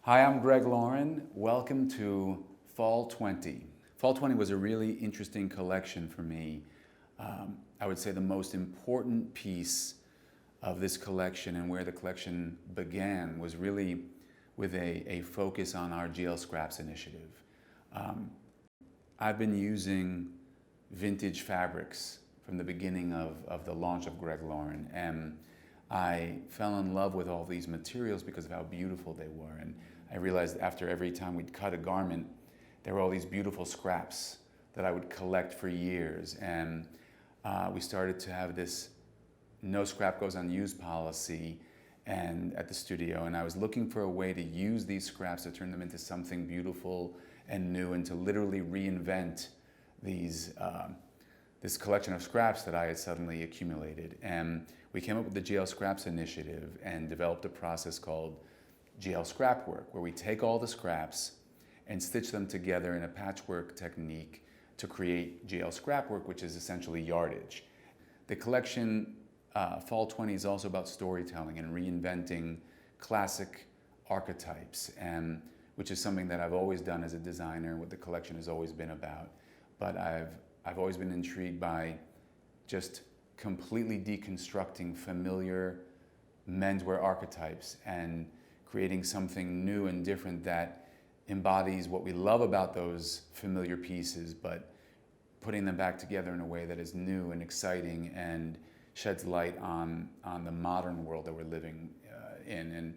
Hi, I'm Greg Lauren. Welcome to Fall 20. Fall 20 was a really interesting collection for me. I would say the most important piece of this collection and where the collection began was really with a focus on our GL Scraps initiative. I've been using vintage fabrics from the beginning of the launch of Greg Lauren, and I fell in love with all these materials because of how beautiful they were. And I realized after every time we'd cut a garment, there were all these beautiful scraps that I would collect for years. And we started to have this no scrap goes unused policy and at the studio, and I was looking for a way to use these scraps to turn them into something beautiful and new, and to literally reinvent these this collection of scraps that I had suddenly accumulated. And we came up with the GL Scraps initiative and developed a process called GL SCRAPWORK, where we take all the scraps and stitch them together in a patchwork technique to create GL SCRAPWORK, which is essentially yardage. The collection Fall 20 is also about storytelling and reinventing classic archetypes, and which is something that I've always done as a designer, what the collection has always been about. But I've always been intrigued by just completely deconstructing familiar menswear archetypes and creating something new and different that embodies what we love about those familiar pieces, but putting them back together in a way that is new and exciting and sheds light on the modern world that we're living in. And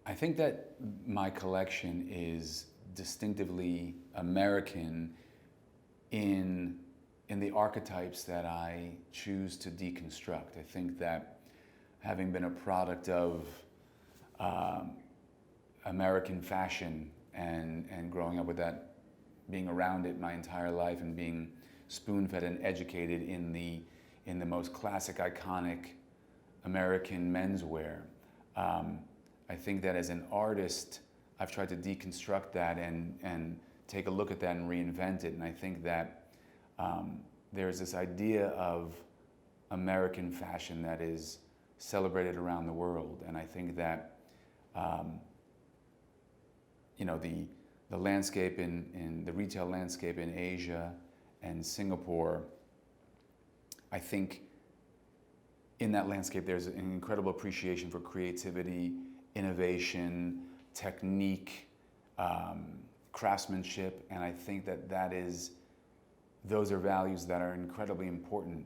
I think that my collection is distinctively American in the archetypes that I choose to deconstruct. I think that having been a product of American fashion and growing up with that, being around it my entire life and being spoon-fed and educated in the most classic, iconic American menswear, I think that as an artist, I've tried to deconstruct that and take a look at that and reinvent it. And I think that there's this idea of American fashion that is celebrated around the world. And I think that the landscape in the retail landscape in Asia and Singapore, I think in that landscape there's an incredible appreciation for creativity, innovation, technique, craftsmanship, and I think that those are values that are incredibly important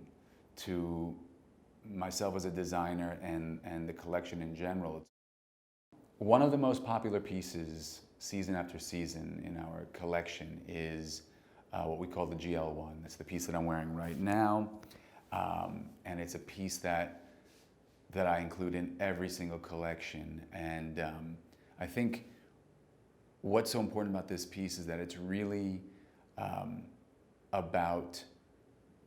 to myself as a designer and the collection in general. One of the most popular pieces season after season in our collection is what we call the GL1. That's the piece that I'm wearing right now. And it's a piece that I include in every single collection. And I think what's so important about this piece is that it's really about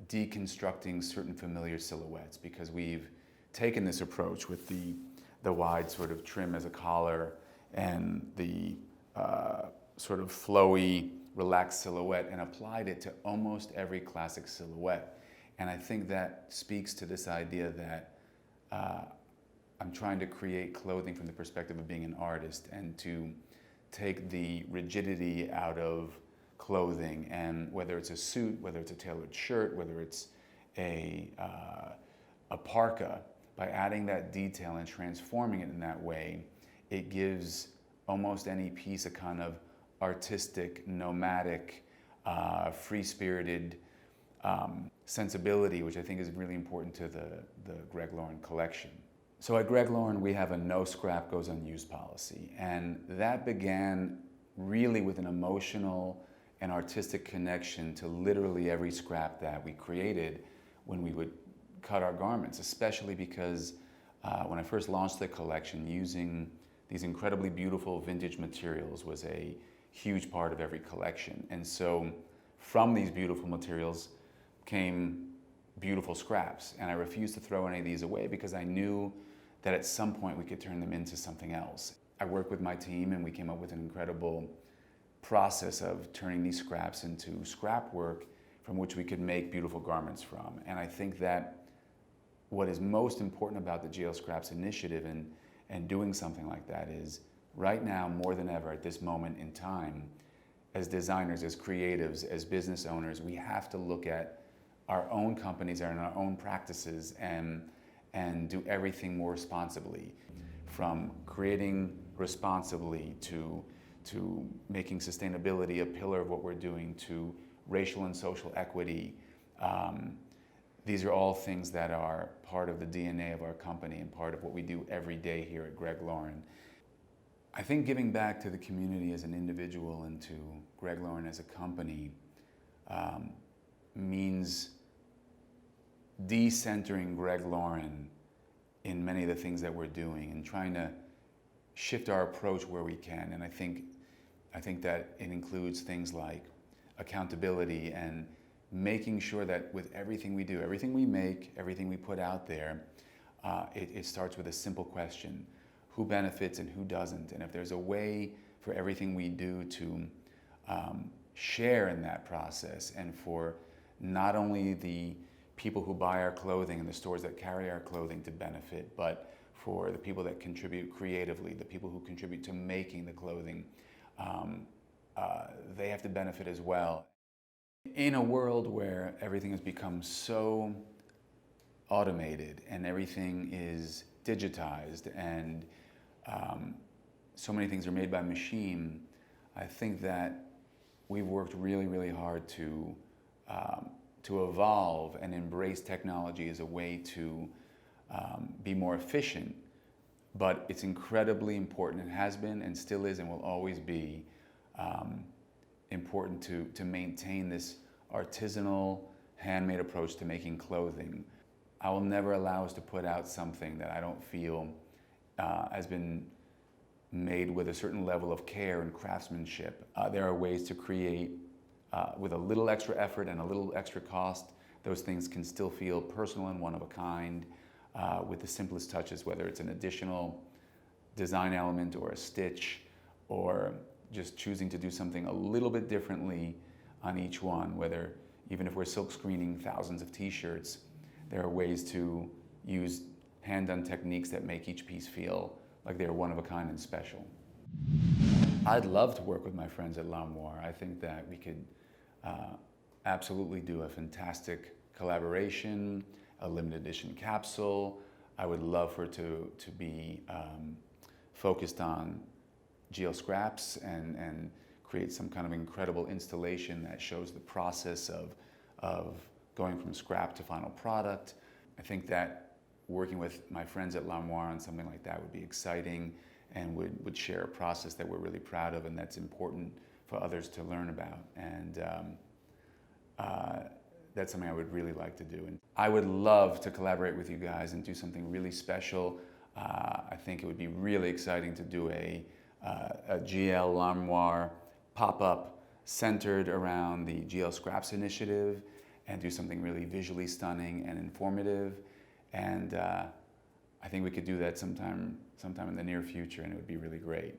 deconstructing certain familiar silhouettes, because we've taken this approach with the wide sort of trim as a collar and the sort of flowy, relaxed silhouette and applied it to almost every classic silhouette. And I think that speaks to this idea that I'm trying to create clothing from the perspective of being an artist and to take the rigidity out of clothing, and whether it's a suit, whether it's a tailored shirt, whether it's a parka, by adding that detail and transforming it in that way, it gives almost any piece a kind of artistic, nomadic, free-spirited sensibility, which I think is really important to the Greg Lauren collection. So at Greg Lauren, we have a no scrap goes unused policy, and that began really with an emotional and artistic connection to literally every scrap that we created when we would cut our garments, especially because when I first launched the collection, using these incredibly beautiful vintage materials was a huge part of every collection. And so from these beautiful materials came beautiful scraps, and I refused to throw any of these away because I knew that at some point we could turn them into something else. I worked with my team and we came up with an incredible process of turning these scraps into scrap work from which we could make beautiful garments from. And I think that what is most important about the GL Scraps initiative and doing something like that is right now more than ever at this moment in time, as designers, as creatives, as business owners, we have to look at our own companies and our own practices and do everything more responsibly, from creating responsibly to making sustainability a pillar of what we're doing, to racial and social equity. These are all things that are part of the DNA of our company and part of what we do every day here at Greg Lauren. I think giving back to the community as an individual and to Greg Lauren as a company means decentering Greg Lauren in many of the things that we're doing and trying to shift our approach where we can. And I think that it includes things like accountability and making sure that with everything we do, everything we make, everything we put out there, it starts with a simple question: who benefits and who doesn't? And if there's a way for everything we do to share in that process, and for not only the people who buy our clothing and the stores that carry our clothing to benefit, but for the people that contribute creatively, the people who contribute to making the clothing, they have to benefit as well. In a world where everything has become so automated and everything is digitized and so many things are made by machine, I think that we've worked really, really hard to evolve and embrace technology as a way to be more efficient. But it's incredibly important, and has been and still is and will always be important to maintain this artisanal, handmade approach to making clothing. I will never allow us to put out something that I don't feel has been made with a certain level of care and craftsmanship. There are ways to create with a little extra effort and a little extra cost. Those things can still feel personal and one of a kind with the simplest touches, whether it's an additional design element or a stitch, or just choosing to do something a little bit differently on each one. Whether, even if we're silk screening thousands of t-shirts, there are ways to use hand-done techniques that make each piece feel like they're one of a kind and special. I'd love to work with my friends at L'Armoire. I think that we could absolutely do a fantastic collaboration, a limited edition capsule. I would love for it to be focused on GL scraps and create some kind of incredible installation that shows the process of going from scrap to final product. I think that working with my friends at L'Armoire on something like that would be exciting and would share a process that we're really proud of and that's important for others to learn about. And that's something I would really like to do. And I would love to collaborate with you guys and do something really special. I think it would be really exciting to do a GL L'Armoire pop-up centered around the GL Scraps initiative and do something really visually stunning and informative. And I think we could do that sometime in the near future, and it would be really great.